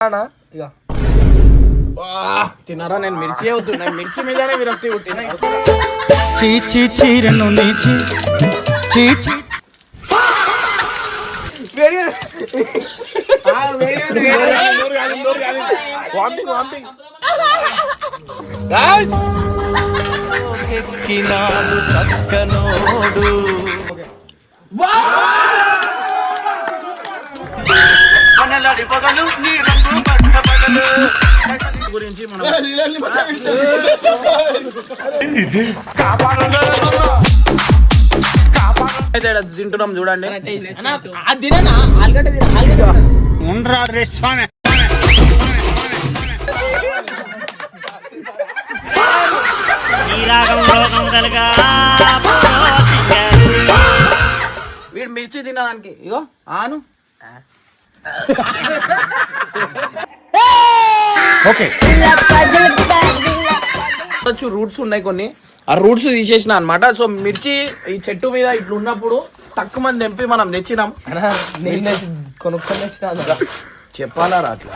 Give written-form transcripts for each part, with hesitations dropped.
ఇక తిన్నారా? నేను మిర్చి అవుతున్నా, మిర్చి మీదనే విరక్తి పుట్టిన. చీచి చీరను నీచి చీచి ఎక్కినాడు చక్కనోడు గురించి మనం తింటున్నాం చూడండి. వీడు మిర్చి తినడానికి ఇగో ఆను రూట్స్ ఉన్నాయి కొన్ని, ఆ రూట్స్ తీసేసిన అనమాట. సో మిర్చి ఈ చెట్టు మీద ఇట్లా ఉన్నప్పుడు తక్కువ మంది తెంపి మనం తెచ్చినాం. కొనుక్కొని చెప్పాలా అట్లా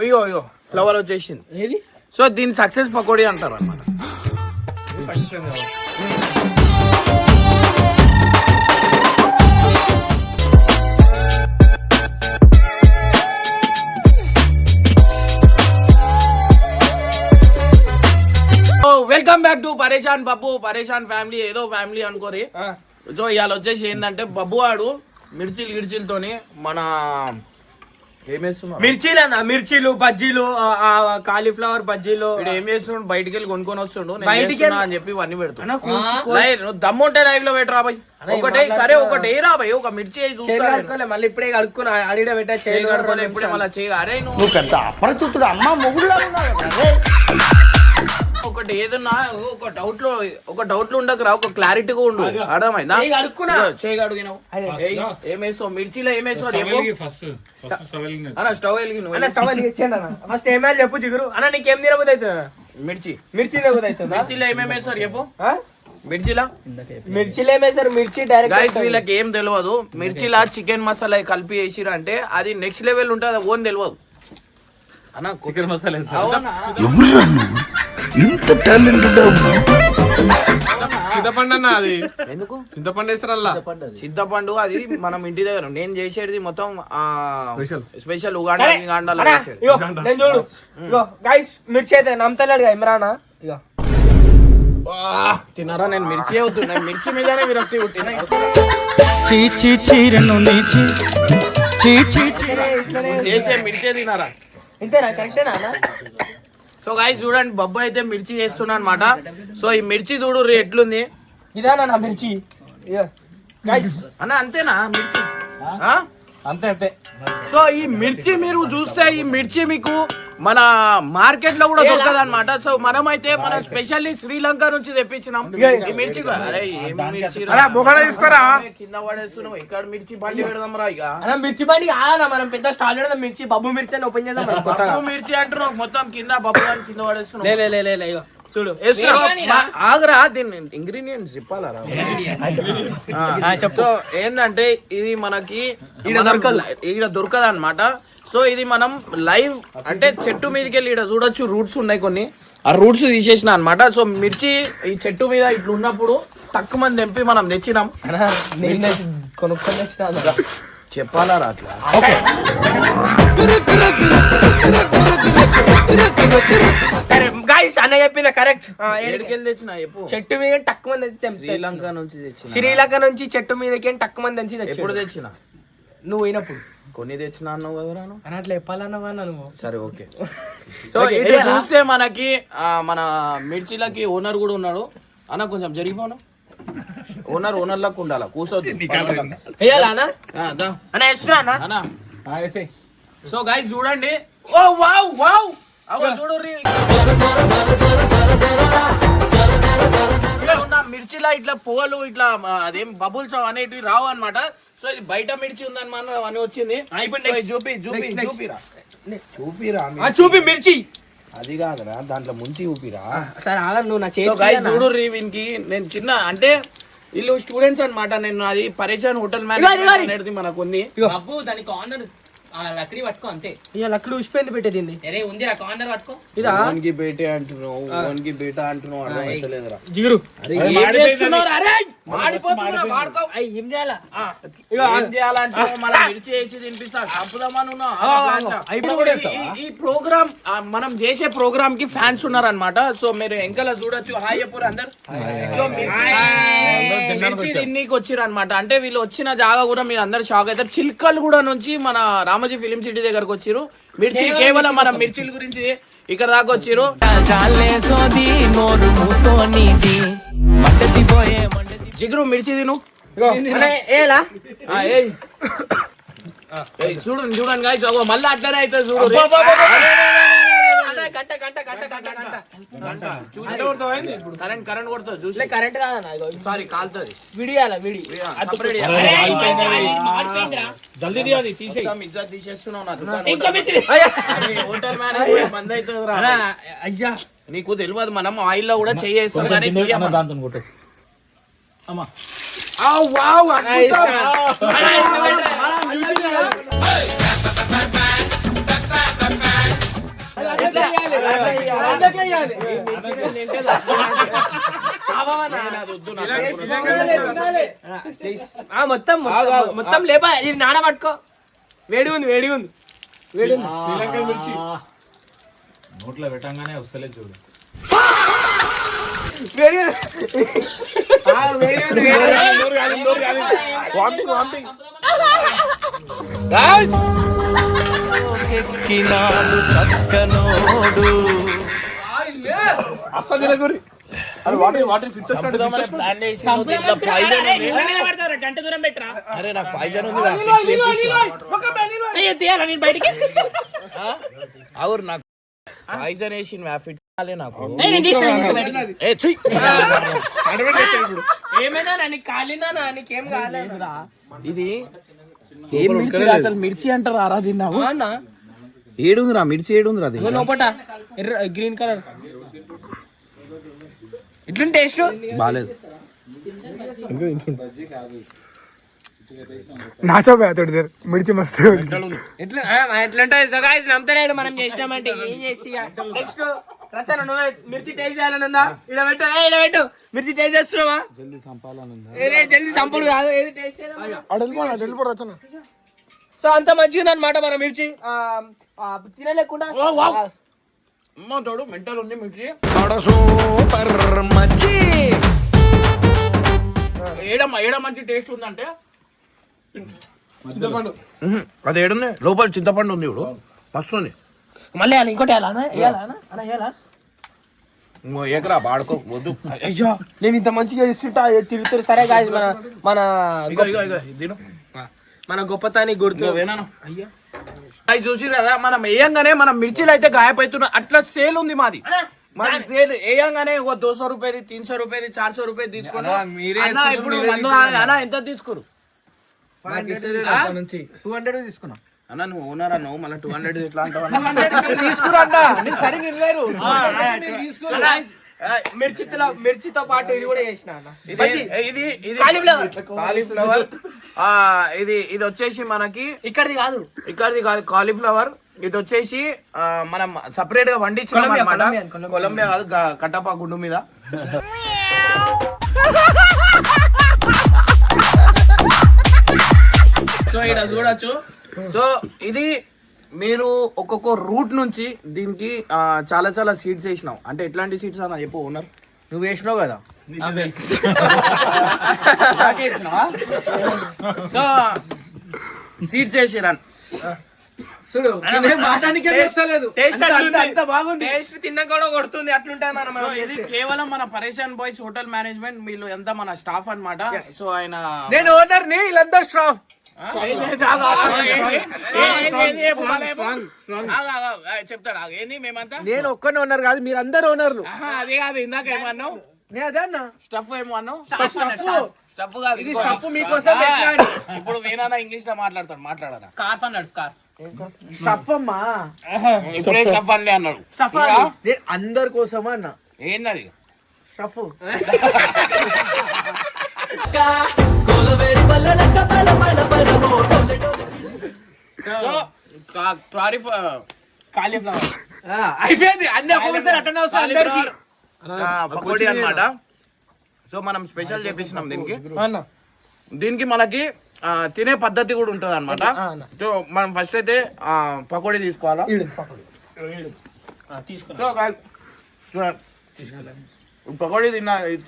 ఇగో ఇగో ఫ్లవర్ వచ్చేసింది. ఏది? సో దీన్ని సక్సెస్ పకోడీ అంటారు అన్నమాట. వెల్కమ్ బ్యాక్ టు పరేషాన్ పప్పు పరేషాన్ ఫ్యామిలీ. ఏదో ఫ్యామిలీ అనుకోరి. సో ఇవాళ వచ్చేసి ఏంటంటే బబ్బు వాడు గిడిచిలతోని మన మిర్చీలన్నా, మిర్చీలు బజ్జీలు, కాలీఫ్లవర్ బజ్జీలు ఏం చేస్తుండు, బయటికి వెళ్ళి కొనుక్కొని వస్తుండు అని చెప్పి ఇవన్నీ పెడుతున్నా. దమ్ము ఉంటే లైవ్ లో పెట్టరా బాయ్, ఒకటే సరే ఒకటే రా బాయ్, ఒక మిర్చి మళ్ళీ ఇప్పుడే కడుక్కుని అడిగిన పెట్టా ఇప్పుడే మళ్ళీ చేయ. అరే నువ్వు పెద్ద అపరిచితుడు అమ్మ మొగుడు ఒకటి ఏదన్నా ఒక డౌట్ లో ఉండకరా, ఒక క్లారిటీగా ఉండు. అర్థమైందా? చేయి అడిగినావు ఏమేసావు మిర్చిలో ఏమేసావు స్టవ్ ఫస్ట్ ఏమైనా చెప్పు చిగురు అన్న, నీకేం తినబోదు అవుతుందా? మిర్చి మిర్చిలో ఏమేమి వేస్తారు చెప్పు. మిర్చిలో ఏమేసారు? మిర్చి డైరెక్ట్ వీళ్ళకి ఏం తెలియదు. మిర్చిలా చికెన్ మసాలా కలిపి వేసిరు అంటే అది నెక్స్ట్ లెవెల్ ఉంటుంది, అది ఓన్ తెలియదు అన్న. చికెన్ మసాలా ఎంత టాలెంటెడ్ చింతపండు అన్న, అది ఎందుకు చింతపండు వేస్తారల్లా? చింతపండు అది మనం ఇంటి దగ్గర నేను చేసేది మొత్తం స్పెషల్ ఉగాండా. చూడు గైస్, మిర్చి అయితే నమ్మతలేడు ఇమ్రానా. ఇక తిన్నారా? నేను మిర్చి అవుతున్నా, మిర్చి మీదనే విరక్తి పుట్టిన. చీచి చీరను నీచి చీచి చేసే మిర్చి తినారా? ఇంతేనా? కరెక్టేనా? సో గాయ్స్ చూడండి, బబ్బు అయితే మిర్చి చేస్తున్నా అనమాట. సో ఈ మిర్చి చూడు ఎట్లుంది. ఇదానా మిర్చి అన్న? అంతేనా మిర్చి? అంతే అంతే. సో ఈ మిర్చి మీరు చూస్తే ఈ మిర్చి మీకు మన మార్కెట్ లో కూడా దొరకదు అనమాట. సో మనం అయితే మన స్పెషల్లీ శ్రీలంక నుంచి తెప్పించినాం ఈ మిర్చి. అరే ఏం మిర్చి తీసుకోరా, కింద పడేస్తున్నాం. ఇక్కడ మిర్చి బండి పెడదాం రా. ఇక మిర్చి బండి మనం పెద్ద స్టాల్ పెడదాం. మిర్చి బబ్బు మిర్చి అని ఓపెన్ చేద్దాం. బబ్బు మిర్చి అంటున్నాం, మొత్తం కింద బబ్బు కింద పడేస్తున్నాం. చూడు ఆగరా, దీన్ని ఇంగ్రీడియంట్స్ చెప్పాలరా. సో ఏంటంటే ఇది మనకి ఈడ దొరకదు అనమాట. సో ఇది మనం లైవ్ అంటే చెట్టు మీదకి వెళ్ళి ఈడ చూడొచ్చు, రూట్స్ ఉన్నాయి కొన్ని, ఆ రూట్స్ తీసేసిన అనమాట. సో మిర్చి ఈ చెట్టు మీద ఇట్లా ఉన్నప్పుడు తక్కువ మంది తెంపి మనం తెచ్చినాం. కొనుక్కొని చెప్పాలా అట్లా సరే గైస్, అన్న చెప్పింది కరెక్ట్. ఎక్కడికెళ్ళి తెచ్చిన చెప్పు. చెట్టు మీద తక్కువ మంది శ్రీలంక నుంచి తెచ్చిన. శ్రీలంక నుంచి చెట్టు మీదకి తక్కువ మంది తెచ్చి. ఎప్పుడు తెచ్చిన? నువ్వు పోయినప్పుడు కొన్ని తెచ్చిన అన్నావు కదా అని అట్లా చెప్పాలన్నావా నువ్వు? సరే ఓకే. సో ఇటు చూస్తే మనకి మన మిర్చిలకి ఓనర్ కూడా ఉన్నాడు అన్న. కొంచెం జరిగిపోను ఓనర్ లకు ఉండాలా, కూర్చోద్దు. సో గైస్ చూడండి, ఓ వావ్ వావ్ చూడు మిర్చిలా ఇట్లా పొగలు ఇట్లా అదేం బబుల్స్ అనేటివి రావు అనమాట. సో ఇది బయట మిర్చి ఉందన్నమాట అని వచ్చింది. చూపి మిర్చి అది కాదురా, దాంట్లో ముంచి ఊపిరా. సరే నువ్వు నా చేతి చూడు వీనికి నేను చిన్న అంటే వీళ్ళు స్టూడెంట్స్ అన్నమాట. నేను అది పరిచయం హోటల్ మేనేజ్మెంట్ అనేది మనకు ఉంది. బాబు దాని కార్నర్ లక్కడి పట్టుకో అంతే. ఇక లక్కడి ఉసిపోయింది పెట్టేది. అరే ఉంది ఆ కార్నర్ పట్టుకో. ఇదా ఓన్కి బేటే అంటున్నావు, ఓన్కి బేటా అంటున్నావు, అర్థమైతలేదురా. జిగురు ఏం చేస్తున్నారు? అరే మాడిపోతున్నా, వాడుకో. ఏం చేయాలా ఏం చేయాలంటే మన మిర్చి వేసి తినిపిస్తా, చంపుదామని ఉన్నా. ఈ ప్రోగ్రామ్ మనం చేసే ప్రోగ్రామ్ కి ఫ్యాన్స్ ఉన్నారన్నమాట. సో మీరు ఎంకలా చూడొచ్చు. హాయ్ చెప్పు అందరు. సో మిర్చి తిన్నీకి వచ్చిర్రు అనమాట. అంటే వీళ్ళు వచ్చిన జాగా కూడా మీరు అందరు షాక్ అవుతారు. చిల్కల్ కూడా నుంచి మన రామోజీ ఫిలిం సిటీ దగ్గరకు వచ్చిర్రు. మిర్చి కేవలం మన మిర్చిల గురించి ఇక్కడ దాకా వచ్చిర్రు. జిగురు మిర్చి తిను. చూడండి చూడండి గాయస్, మళ్ళీ అట్లనే అవుతుంది చూడు. కరెంట్ కొడుతుంది చూసి. కరెంట్ కాదన్నా, సారీ కాలుతుంది. విడియాల జల్దీ అది తీసే ఇజ్జత్ తీసేస్తున్నావు నా దుకాణం. హోటల్ మేనేజ్మెంట్ బంద్ అవుతుంది. అయ్యా నీకు తెలియదు, మనం ఆయిల్ లో కూడా చేయేస్తాం కానీ దాంతో కొట్టు. అమ్మా మొత్తం లేపా. ఇది నాన పట్టుకో. వేడి ఉంది వేడి ఉంది వేడి ఉంది. శ్రీలంక మిర్చి నోట్లో పెట్టంగానే వస్తలేదు చూడు. వేడి వేడి ఎక్కినాడు చక్కనోడు అస్సలు తినకూరి. అరే వాటర్ ఫిక్స్ ప్లాన్ చేసి పాయిజన్ ఉంది. గంట దూరం పెట్టరా. అరే నాకు పాయిజన్ ఉంది. బయటికి అవురు నాకు పాయిజన్ వేసి ఫిట్ కాలే నాకు. ఏమైనా నీకు కాలిందా? నీకేం కాలేదురా. ఇది ఏం మిర్చి అసలు? మిర్చి అంటారు ఆరా తిన్నావు. అన్న ఏడుందిరా మిర్చి, ఏడుందిరా అది లోపట గ్రీన్ కలర్. ఇట్లుంది టేస్ట్ బాలేదు. నాచో తోటి మిర్చి మస్తు ఎట్లుంటది నమ్మతలేడు. మనం చేసినామంటే ఏం చేసి నెక్స్ట్ రచన నువ్వే మిర్చి టేస్ట్ చేయాలని ఉందా? ఇడబెట్టు మిర్చి టేస్ట్ చేస్తున్నావా? జల్దీ సంపడు కాదు, ఏది టేస్ట్ రచన. సో అంత మంచిగా అనమాట మన మిర్చి. తినలేకుండా తోడు మెంటల్ ఉంది మిర్చి. సూపర్ మచ్చి ఏడ మంచి టేస్ట్ ఉందంటే చింతపండు. అది ఏడుంది లోపల చింతపండు ఉంది ఇప్పుడు మస్తు ఉంది. మళ్ళీ ఇంకోటి వేయాలా? ఎకరా బాడుకో వద్దు. అయ్యో నేను ఇంత మంచిగా ఇస్తుంటా తిరుగుతారు. సరే గాయస్ మన గొప్పతాన్ని గుర్తు అయ్యా అవి చూసి కదా, మనం వేయంగానే మనం మిర్చిలు అయితే గాయపడుతున్నాం. అట్లా సేల్ ఉంది మాది. మన సేల్ వేయంగానే 200 రూపాయది, 300 రూపాయది, 400 రూపాయలు తీసుకున్నా. ఇప్పుడు ఎంత తీసుకురు? 200 తీసుకున్నా అన్న. నువ్వు ఓనర్ అన్నావు, మళ్ళీ 200 ఎట్లా అంటావు? మిర్చితో పాటు ఇది కూడా చేసిన ఇది కాలీఫ్లవర్. ఇది వచ్చేసి మనకి ఇక్కడిది కాదు కాలీఫ్లవర్. ఇది వచ్చేసి మనం సపరేట్ గా వండించినాం అనమాట. కొలంబియా కాదు, కట్టపా గుండు మీద. సో ఇక్కడ చూడొచ్చు. సో ఇది మీరు ఒక్కొక్క రూట్ నుంచి దీనికి చాలా చాలా సీడ్స్ వేసినాం. అంటే ఎట్లాంటి సీడ్స్ అన్న చెప్పు ఓనర్. నువ్వు వేసినావు కదా. సో సీడ్స్ వేసిరన్ చూడు టేస్ట్ తిన్నా కూడా కొడుతుంది. అట్లుంటాయి మనం. ఇది కేవలం మన పరేషాన్ బాయ్స్ హోటల్ మేనేజ్మెంట్. వీళ్ళు ఎంత మన స్టాఫ్ అన్నమాట. సో ఆయన నేను ఓనర్ ని, వీళ్ళందరూ స్టాఫ్. చెప్తాడు ఏంది మేమంతా. నేను ఒక్కనే ఓనర్ కాదు, మీరు అందరు ఓనర్లు. అదే కాదు, ఇందాక ఏమన్నావు? అదే అన్న స్టఫ్ ఏమో అన్నావు. స్టఫ్ కాదు, ఇది స్టఫ్ మీకోసం. ఇప్పుడు వేనా ఇంగ్లీష్ లో మాట్లాడాలి. స్కార్ఫ్ అన్నాడు. స్టఫ్ అమ్మా. ఇప్పుడే స్టఫ్ అన్లే అన్నాడు. స్టఫ్ అందరి కోసమా అన్న. ఏంది అది? స్టఫ్ కాలీఫ్లవర్ అయిపోయింది అన్ని ఒక్కొక్కసారి అటెండ్ వస్తాయి అందరికి పకోడీ అన్నమాట. సో మనం స్పెషల్ చేపించినాం దీనికి. అన్న దీనికి మనకి తినే పద్ధతి కూడా ఉంటుంది అనమాట. సో మనం ఫస్ట్ అయితే పకోడీ తీసుకోవాలా. తీసుకున్నా సో పకోడీ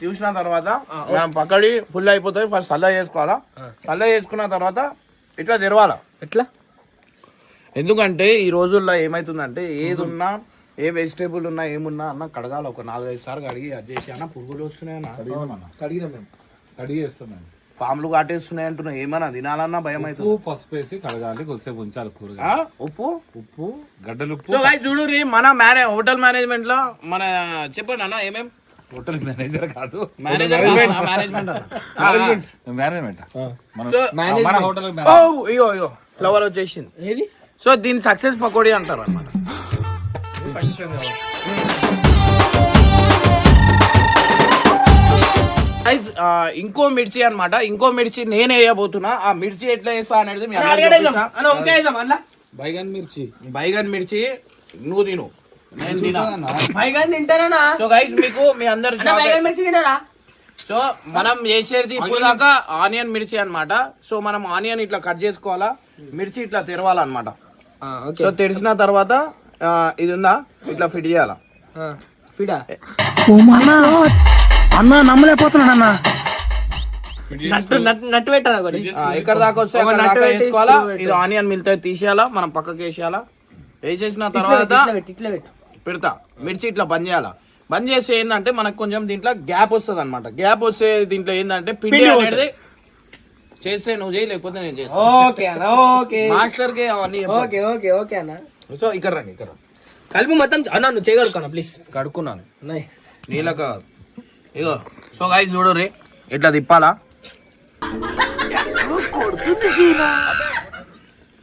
చూసిన తర్వాత మనం పకోడీ ఫుల్ అయిపోతుంది. ఫస్ట్ చల్ల చేసుకోవాలా. చల్ల చేసుకున్న తర్వాత ఇట్లా తెరవాలా. ఎట్లా? ఎందుకంటే ఈ రోజుల్లో ఏమైతుందంటే ఏది ఉన్నా ఏ వెజిటేబుల్ ఉన్నా ఏమున్నా అన్న కడగాలి. ఒక 4-5 సార్లు కడిగి అది చేసి అన్న పురుగులు వస్తున్నాయన్నా, కడిగేస్తున్నాం. పాములు కాటేస్తున్నాయి అంటున్నా. ఏమన్నా తినాలన్నా భయం అవుతుంది. ఉప్పు పసుపు వేసి కడగాలి, కొద్దిసేపు ఉంచాలి కూరగా. ఉప్పు గడ్డలు ఉప్పు. సో గైస్ చూడు మన హోటల్ మేనేజ్మెంట్ లో మన చెప్పండి అన్న ఏమేం. హోటల్ మేనేజర్ కాదు, మేనేజ్మెంట్ మేనేజ్మెంట్ మన హోటల్ ఇగో ఫ్లవర్ వచ్చేసింది. ఏది? సో దీన్ని సక్సెస్ పకోడీ అంటారు అన్నమాట. ఇంకో మిర్చి అన్నమాట. ఇంకో మిర్చి నేను వేయబోతున్నా. ఆ మిర్చి ఎట్లా వేస్తా అనేది మీ అందరికీ చూపిస్తా. బైగన్ మిర్చి నువ్వు తిను, నేను తినా. తింటానా? సో గైస్ మీకు మీ అందరు మిర్చి తినారా? సో మనం చేసేది ఇప్పుడు దాకా ఆనియన్ మిర్చి అన్నమాట. సో మనం ఆనియన్ ఇట్లా కట్ చేసుకోవాలా, మిర్చి ఇట్లా తెరవాలన్నమాట. సో తెరిచిన తర్వాత ఇది ఉందా ఇట్లా ఫిట్ చేయాలా. ఫిడా అన్న నమ్మలేకపోతున్నాడు అన్న. నట్టు పెట్టాలా? ఇక్కడ దాకా వస్తే అక్కడ దాకా వేసుకోవాలా. ఇది ఆనియన్ మిల్తే తీసేయాలా, మనం పక్కకి వేసేయాలా. వేసేసిన తర్వాత పెడతా మిర్చి ఇట్లా బంద్ చేయాలా. బంద్ చేస్తే ఏంటంటే మనకు కొంచెం దీంట్లో గ్యాప్ వస్తుంది అనమాట. గ్యాప్ వస్తే దీంట్లో ఏంటంటే పిండి అనేది చేస్తే నువ్వు చేయి, లేకపోతే నేను చేస్తాను. మాస్టర్ కి అవన్నీ. సో ఇక్కడ రండి, ఇక్కడ కలుపు మొత్తం అన్న. నువ్వు చేయగలుగుతాను ప్లీజ్. కడుక్కున్నాను నీళ్ళక. ఇగో సో గైస్ చూడు రే ఇట్లా తిప్పాలా.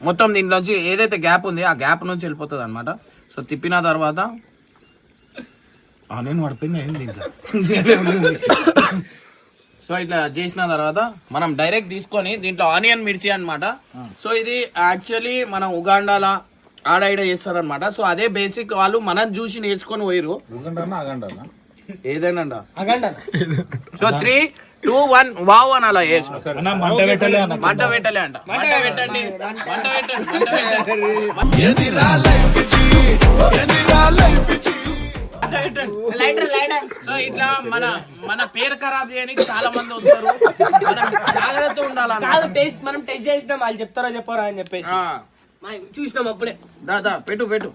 మొత్తం దీంట్లోంచి ఏదైతే గ్యాప్ ఉంది ఆ గ్యాప్ నుంచి వెళ్ళిపోతుంది అనమాట. సో తిప్పిన తర్వాత ఆనియన్ పడిపోయింది అయింది దీంట్లో. సో ఇట్లా చేసిన తర్వాత మనం డైరెక్ట్ తీసుకొని దీంట్లో ఆనియన్ మిర్చి అన్నమాట. సో ఇది యాక్చువల్లీ మనం ఉగాండాలా ఆడ చేస్తారనమాట. సో అదే బేసిక్ వాళ్ళు మనం చూసి నేర్చుకొని పోయిరు. ఏదైనా సో 3, 2, 1 వావ్ అని అలా చేసిన. మంట పెట్టలే అంట. మంట పెట్టండి, మంట పెట్టండి. సో ఇట్లా మన పేరు ఖరాబ్ చేయడానికి చాలా మంది వస్తారు. మనం జాగ్రత్త ఉండాలి. మనం టెస్ట్ చేసినాం, వాళ్ళు చెప్తారా చెప్పారా అని చెప్పేసి చూసినాం అప్పుడే. దాదా పెట్టు.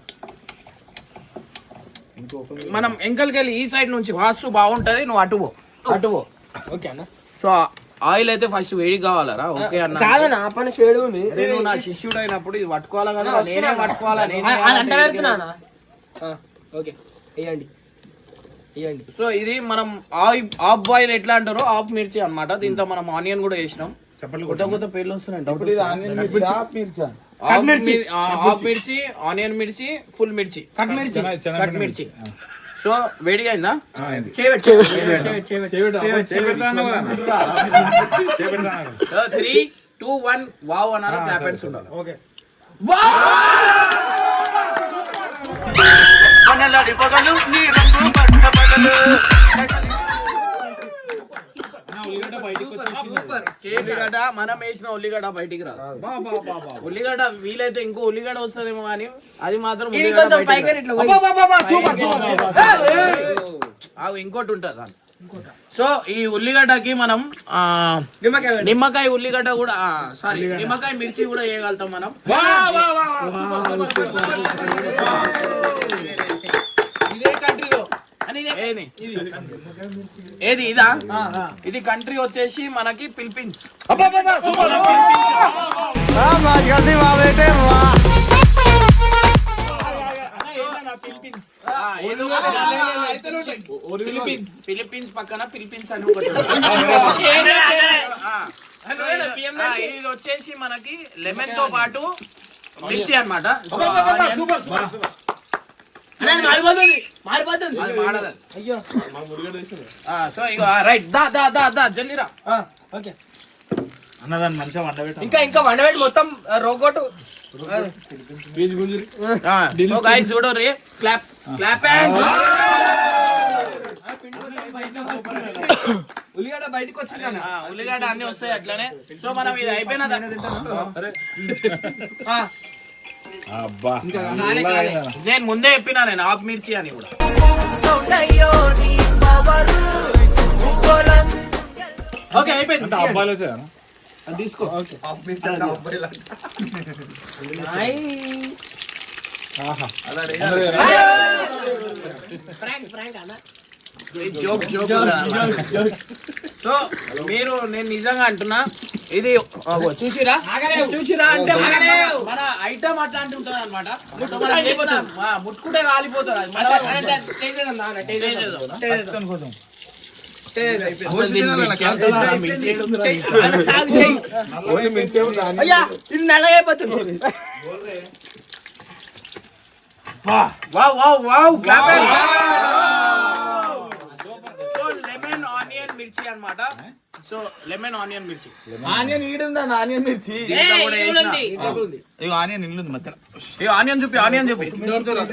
మనం ఎంకల్కెళ్ళి ఈ సైడ్ నుంచి వాస్తు బాగుంటది. నువ్వు అటువో ఓకే అన్న. సో ఆయిల్ అయితే ఫస్ట్ వేడి కావాలరా. ఓకే అన్న. కాదన్న పని చెడు ఉంది. నేను నా శిష్యుడు అయినప్పుడు ఇది పట్టుకోవాలా కదా, నేనే పట్టుకోవాలా. ఓకే వేయండి. సో ఇది మనం హాఫ్ బాయిల్ ఎట్లా అంటారో హాఫ్ మిర్చి అన్నమాట. దీంట్లో మనం ఆనియన్ కూడా వేసినాం. కొత్త పేర్లు వస్తున్నాయి. హాఫ్ మిర్చి, ఆనియన్ మిర్చి, ఫుల్ మిర్చి, కట్ మిర్చి. సో వేడిగా అయిందా? 3, 2, 1 వావ్ అన్నారు. క్లాప్ హ్యాండ్స్ ఉండాలి. ఓకే ఉల్లిగడ్డ మనం వేసిన ఉల్లిగడ్డ బయటికి రాదు. ఉల్లిగడ్డ వీలైతే ఇంకో ఉల్లిగడ్డ వస్తుందేమో కానీ అది మాత్రం ఇంకోటి ఉంటుంది. సో ఈ ఉల్లిగడ్డకి మనం నిమ్మకాయ ఉల్లిగడ్డ కూడా సారీ నిమ్మకాయ మిర్చి కూడా వేయగలుగుతాం మనం. ఏది ఇదా? ఇది కంట్రీ వచ్చేసి మనకి ఫిలిప్పీన్స్. ఫిలిప్పీన్స్ పక్కన ఫిలిప్పీన్స్ అని ఒకటి. ఇది వచ్చేసి మనకి లెమన్ తో పాటు మిర్చి అన్నమాట. మారిపోతుంది అది మాడదు. అయ్యో సో ఇక రైట్ దా దా దా దా జల్లిరా. ఓకే అన్నదాన్ని మంచిగా వండబెట్టాం. ఇంకా వండబెట్టి మొత్తం రోగోటు సో గైస్ చూడరి క్లాప్ క్లాప్ ఉల్లిగడ్డ బయటకు వచ్చింది ఉల్లిగడ్డ అన్ని వస్తాయి అట్లనే. సో మనం ఇది అయిపోయిన అబ్బా నేను ముందే చెప్పినా నేను ఆఫ్ మిర్చి అని కూడా. ఓకే అయిపోయింది అంటే అబ్బాయిలు వచ్చాయా? తీసుకో ఆహా. Joke joke. సో మీరు నేను నిజంగా అంటున్నా ఇది చూసిరా చూసిరా అంటే మన ఐటమ్ అట్లాంటి ఉంటుంది అనమాట. సో మనం చేసినాం ముట్టుకుంటే కాలిపోతారు అది మన అయ్యా ఇది నల్లగైపోతుంది wow wow wow clap. So lemon onion మిర్చి అన్నమాట. సో లెమన్ ఆనియన్ మిర్చి ఆనియన్ ఈడుందండి ఆనియన్ మిర్చి దీంట్లో కూడా వేసిన. ఇగో ఆనియన్ ఇల్లు మధ్యలో ఇగో ఆనియన్ చూపి ఆనియన్ చూపి.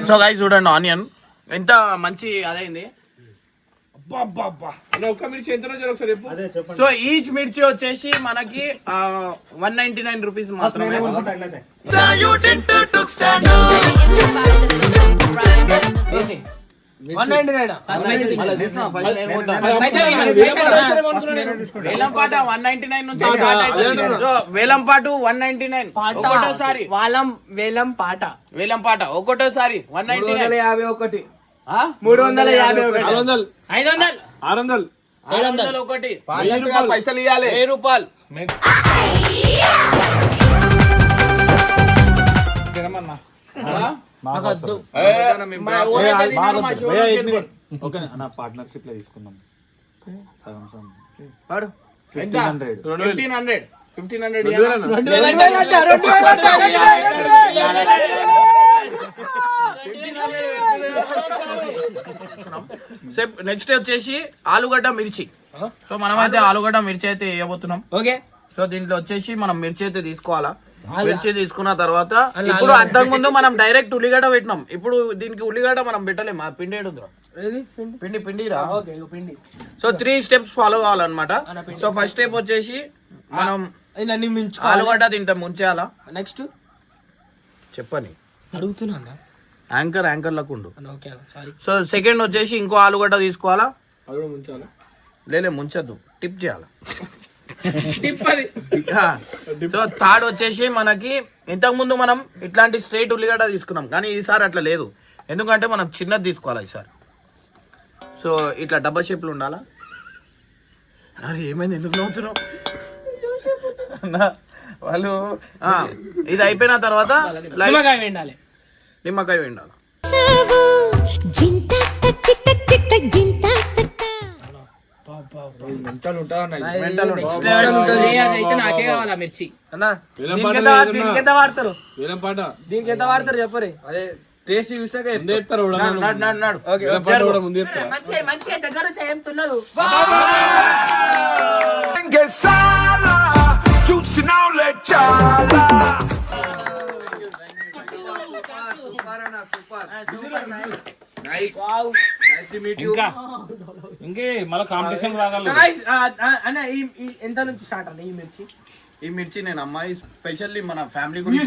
సో గైస్ చూడండి ఆనియన్ ఎంత మంచి అదైంది. ఒక్క మిర్చి ఎంతనో ఒకసారి చెప్పు. సో ఈచ్ మిర్చి వచ్చేసి మనకి 199 రూపీస్ మాత్రమే. వేలంపాట 199 నుంచి స్టార్ట్ అవుతుంది. సో వేలంపాటు 199 ఒకటోసారి. వేలం పాట వేలంపాట ఒకటోసారి 199 51 351 500 600 600 ఒకటి పైసలు ఇవ్వాలి 1000 రూపాయలు. తినమన్నా మా ఊరైతే తినరు, మా శివుడు తినరు. ఓకే నా పార్ట్నర్షిప్ లో తీసుకుందాం సగం సగం. ఎంత? 1500 1500 నెక్స్ట్ వచ్చేసి ఆలుగడ్డ మిర్చి. సో మనమైతే ఆలుగడ్డ మిర్చి అయితే వేయబోతున్నాం. ఓకే సో దీంట్లో వచ్చేసి మనం మిర్చి అయితే తీసుకోవాలా. మిర్చి తీసుకున్న తర్వాత ఇప్పుడు అంతకు ముందు మనం డైరెక్ట్ ఉల్లిగడ్డ పెట్టినాం. ఇప్పుడు దీనికి ఉల్లిగడ్డ మనం పెట్టలేము. ఆ పిండి ఏడుందిరా పిండి పిండిరా. సో 3 స్టెప్స్ ఫాలో కావాలన్నమాట. సో ఫస్ట్ స్టెప్ వచ్చేసి మనం ఆలుగడ్డ తింటాం ముంచేయాలా. నెక్స్ట్ చెప్పని అడుగుతున్నా యాంకర్ లకు ఉండు. ఓకే సారీ సో సెకండ్ వచ్చేసి ఇంకో ఆలుగడ్డ తీసుకోవాలా. లేలే ముంచద్దు, టిప్ చేయాలా. సో థర్డ్ వచ్చేసి మనకి ఇంతకు ముందు మనం ఇట్లాంటి స్ట్రైట్ ఉల్లిగడ్డ తీసుకున్నాం, కానీ ఈసారి అట్లా లేదు. ఎందుకంటే మనం చిన్నది తీసుకోవాలి ఈసారి. సో ఇట్లా డబ్బా షేప్లు ఉండాలా. అరే ఏమైంది, ఎందుకు నవ్వుతున్నావు? వాళ్ళు ఇది అయిపోయిన తర్వాత నిమ్మకాయ వేయాలి. అదైతే నాకే కావాలా మిర్చి. దీనికి ఎంత వాడతారు చెప్పరే. అదే టేస్ట్ చూసాక మంచిగా దగ్గర ఏం తున్నదు. ఇంకే మళ్ళీ కాంపిటీషన్ రాగలరు. ఎంత నుంచి స్టార్ట్ అన్న ఈ మిర్చి నేను అమ్మాయి స్పెషల్లీ మన ఫ్యామిలీ గురించి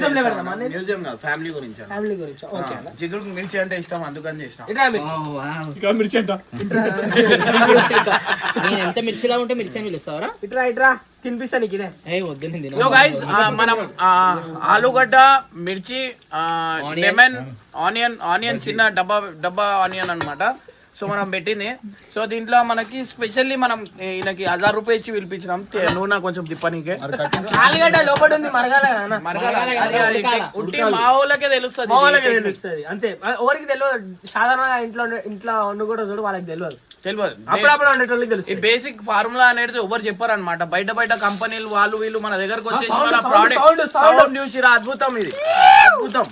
మ్యూజియం కాదు, ఫ్యామిలీ గురించి. చిగురు మిర్చి అంటే ఇష్టం, అందుకని చేస్తాం. మిర్చి అంట నేను ఎంత మిర్చిలా ఉంటే మిర్చి అని పిలుస్తావరా? ఇట్రా తినిపిస్తాను ఇదే. వద్దు నేను సో గైస్ మనం ఆలుగడ్డ మిర్చి లెమన్ ఆనియన్ చిన్న డబ్బా ఆనియన్ అన్నమాట. సో మనం పెట్టింది. సో దీంట్లో మనకి స్పెషల్లీ మనం ఈయనకి 1000 రూపాయలు ఇచ్చి పిలిపించినాం నూనె కొంచెం తిప్పనీకే. ఆలుగడ్డ లోపల ఉంది ఉట్టి మా ఊళ్ళకే తెలుస్తుంది అంతే. ఎవరికి తెలియదు, సాధారణంగా ఇంట్లో వండు కూడా చూడు, వాళ్ళకి తెలియదు. అప్పుడప్పుడు ఈ బేసిక్ ఫార్ములా అనేది ఎవరు చెప్పారు అనమాట. బయట కంపెనీలు వాళ్ళు వీళ్ళు మన దగ్గరకు వచ్చేసి మన ప్రోడక్ట్ చూసిరా, అద్భుతం ఇది, అద్భుతం.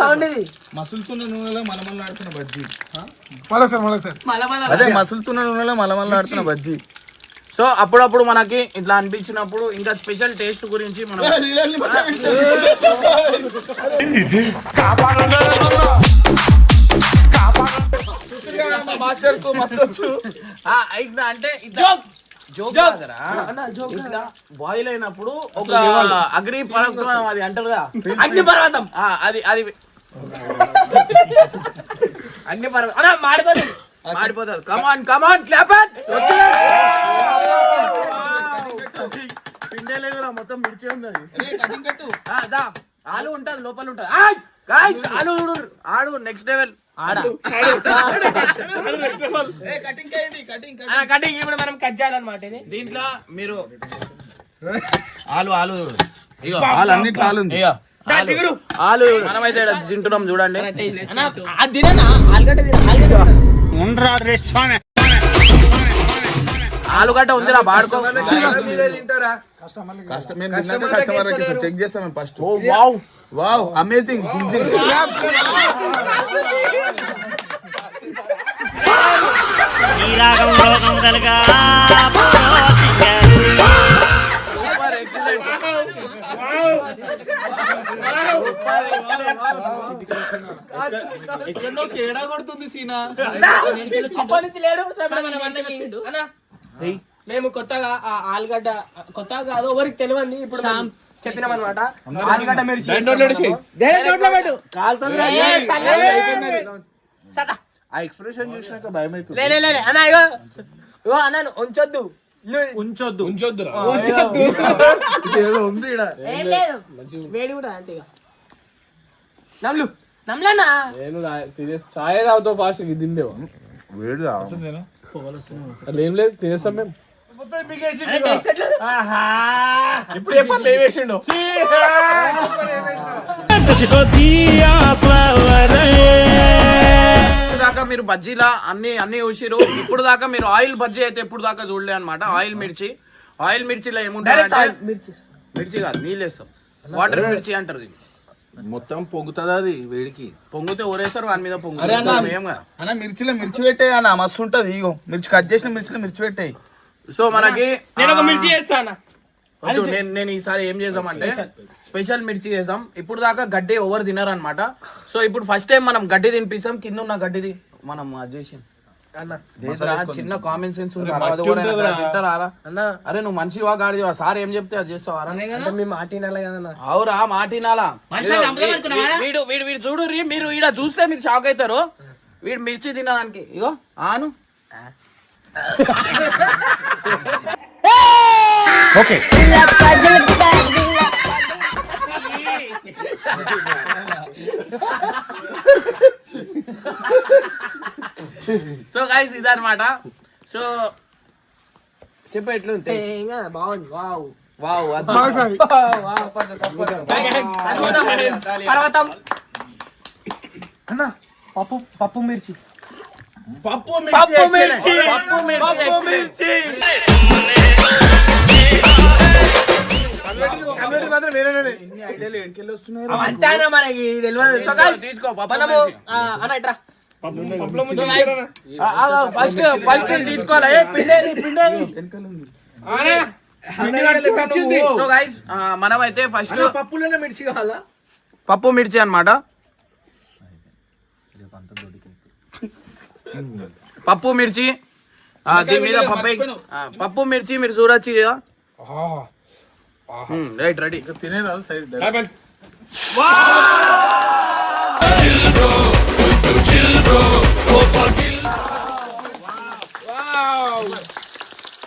సౌండ్ ఇది మసులుతున్న నూనెలో మలమల్లాడుతున్న బజ్జీ. మళ్ళొకసారి అదే మసులుతున్న నూనెలో మలమల్లాడుతున్న బజ్జీ. సో అప్పుడప్పుడు మనకి ఇట్లా అనిపించినప్పుడు ఇంకా స్పెషల్ టేస్ట్ గురించి మనం మాస్టర్ కు మస్తు ఇట్లా అంటే జోక్ కాదురా. ఇట్లా బాయిల్ అయినప్పుడు ఒక అగ్ని పర్వతం అది అంటారుగా, అగ్ని పర్వతం. అది అది అగ్ని పర్వతం అన్న మాడిపోతుంది. మాడిపోతుంది. కమాన్ కమాన్ క్లాప్ ఇట్. పిండేలే కూడా మొత్తం మిర్చి ఉంది అది. దా ఆలు ఉంటది లోపల ఉంటది. గాయ్స్ ఆలు ఆడు నెక్స్ట్ లెవెల్ కటింగ్ ఇప్పుడు మనం కట్ చేయాలన్నమాట. ఇది దీంట్లో మీరు ఆలు ఆలు చూడు. ఇగో అన్నిట్లో ఆలు ఉంది. ఇగో ఆలు మనమైతే ఈడ తింటున్నాం చూడండి. అది తిననా ఆలుగడ్డ ఆలుగడ్డ ఉందిరా బాడుకో. తింటారా? కస్టమర్ చెక్ చేస్తాం ఫస్ట్. ఓ వావ్ వావ్ అమేజింగ్. ఎక్కడో కేడా కొడుతుంది సీనా. లేడు అన్న మేము కొత్తగా ఆ ఆలుగడ్డ కొత్తగా కాదు ఎవరికి తెలియంది ఇప్పుడు చెప్పినాం అనమాట. ఆలుగడ్డ మిర్చి ఆ ఎక్స్ప్రెషన్ చూసినాక భయం అవుతుంది. లే అన్న ఇగో ఇగో అన్న ఉంచొద్దు ఉంచొద్దు ఏదో ఉంది ఈడ. ఏం లేదు వేడి కూడా అంతే. ఇక నమ్లు నమ్లన్నా నేను తినేసి చాయ్ తాగుతావు ఫాస్ట్ తిండేవా వేడి ఏం లేదు తినేస్తాం మేము. టేస్ట్ ఎట్లేదు? ఇప్పుడు చెప్పాలి లేవేసిండు. దాకా మీరు బజ్జీలా అన్ని చూసిరు. ఇప్పుడు దాకా మీరు ఆయిల్ బజ్జీ అయితే ఇప్పుడు దాకా చూడలే అనమాట. ఆయిల్ మిర్చిలో ఏముంటుంది మిర్చి కాదు నీళ్ళు వేస్తాం. వాటర్ మిర్చి అంటారు దీన్ని. మొత్తం పొంగుతుంది అది వేడికి. పొంగితే ఊరేస్తారు వాని మీద అరే అన్న పొంగుతుంది. అన్న మిర్చిలో మిర్చి పెట్టాయి అన్న మస్తు ఉంటది. ఇగో మిర్చి కట్ చేసిన మిర్చిలో మిర్చి పెట్టాయి. సో మనకి నేను ఒక మిర్చి చేస్తాను. నేను ఈసారి ఏం చేద్దామంటే స్పెషల్ మిర్చి చేద్దాం. ఇప్పుడు దాకా గడ్డి ఎవరు తినరు అనమాట. సో ఇప్పుడు ఫస్ట్ టైం మనం గడ్డి తినిపిస్తాం. కింద ఉన్న గడ్డిది మనం అది చేసి చిన్న కామన్ సెన్స్ అరే నువ్వు మనిషివా గాడివా సార్ ఏం చెప్తే అది చేస్తావా? మీ మాట వినాలి కదన్నా. అవురా మాటినాలా. వీడు చూడు మీరు ఈడ చూస్తే మీరు షాక్ అవుతారు. వీడు మిర్చి తినడానికి ఇగో ఆను ఓకే సో గైస్ ఇదన్నమాట. సో చెప్పు ఎట్లుంటే బాగుంది. వావ్ వావ్ మళ్ళొకసారి పర్వతం అన్న పప్పు మిర్చి పప్పు పప్పు మిర్చి అంతేనా మనకి తెలియదు. సో guys, తీసుకో మనము అన్న ఇట్రా ఫస్ట్ తీసుకోవాలి. సో గైస్ మనమైతే ఫస్ట్ పప్పులోనే మిర్చి కావాలా? పప్పు మిర్చి అన్నమాట. పప్పు మిర్చి దీని మీద పప్పు మిర్చి మీరు చూడొచ్చు కదా. రైట్ రెడీ తినేరాదు సైడ్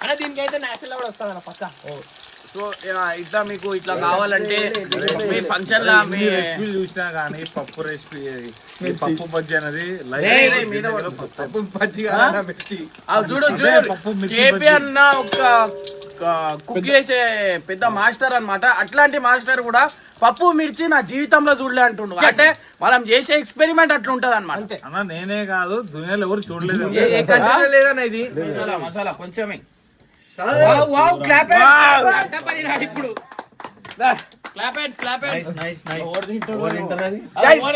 అన్న దీనికైతే నేషనల్ అవార్డు వస్తుంది పక్క. సో ఇట్లా మీకు ఇట్లా కావాలంటే మీ ఫంక్షన్ లా మీ రెసిపీ చూసినా కానీ పప్పు రెసిపీ పప్పు బజ్జీ అనేది పప్పు బజ్జీ చూడు కేపీ అన్న ఒక కుక్ చేసే పెద్ద మాస్టర్ అన్నమాట. అట్లాంటి మాస్టర్ కూడా పప్పు మిర్చి నా జీవితంలో చూడలే అంటుండు. అంటే మనం చేసే ఎక్స్పెరిమెంట్ అట్లా ఉంటది అనమాట. అన్న నేనే కాదు దునియాలో ఎవరు చూడలేదు. లేదన్న ఇది మసాలా కొంచెమే ఇప్పుడు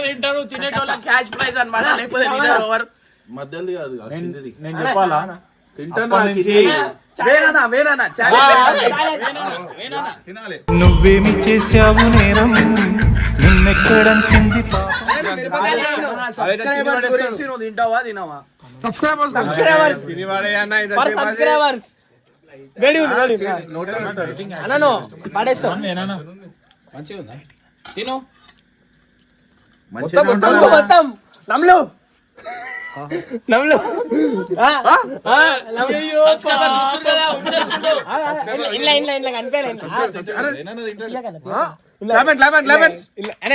తింటారు తినేటోళ్ళ క్యాష్ ప్రైజ్ అన్నమాట లేకపోతే లీడర్ ఓవర్ మధ్యలో కాదు కిందిది. నేను చెప్పాలా వేరేనా వేరేనా తినాలి. నువ్వేమి చేశావు నేరం నిన్నెక్కడంటుంది పాపం సబ్స్క్రైబర్ గురించి నువ్వు తింటావా తినవా సబ్స్క్రైబర్స్ సబ్స్క్రైబర్స్ వేడి ఉంది వేడి అన్నను పడేస్తా తిను మొత్తం నమ్లు నమ్లు ఇంట్లో ఇంట్లో ఇంట్లో కనిపించలేదు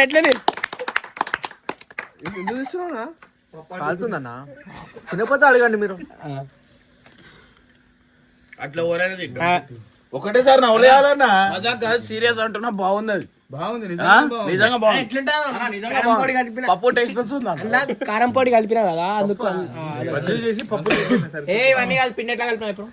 ఎట్లని కాలుతుందన్నా తినపోతే అడగండి మీరు అట్లా ఎవరైనా తింటారు ఒకటేసారి నవ్వులేయాలన్నా మజాక్ సీరియస్ అంటున్నా బాగుంది అది బాగుంది నిజంగా బాగుంది ఎట్లుంటా నిజంగా కారం పొడి బాగుంది కలిపిన పప్పు టేస్ట్ వస్తుంది అన్నా కారం పొడి కలిపినా కదా అందుకు చేసి పప్పు ఏ ఇవన్నీ కలిపి పిండి ఎట్లా కలిపినా ఇప్పుడు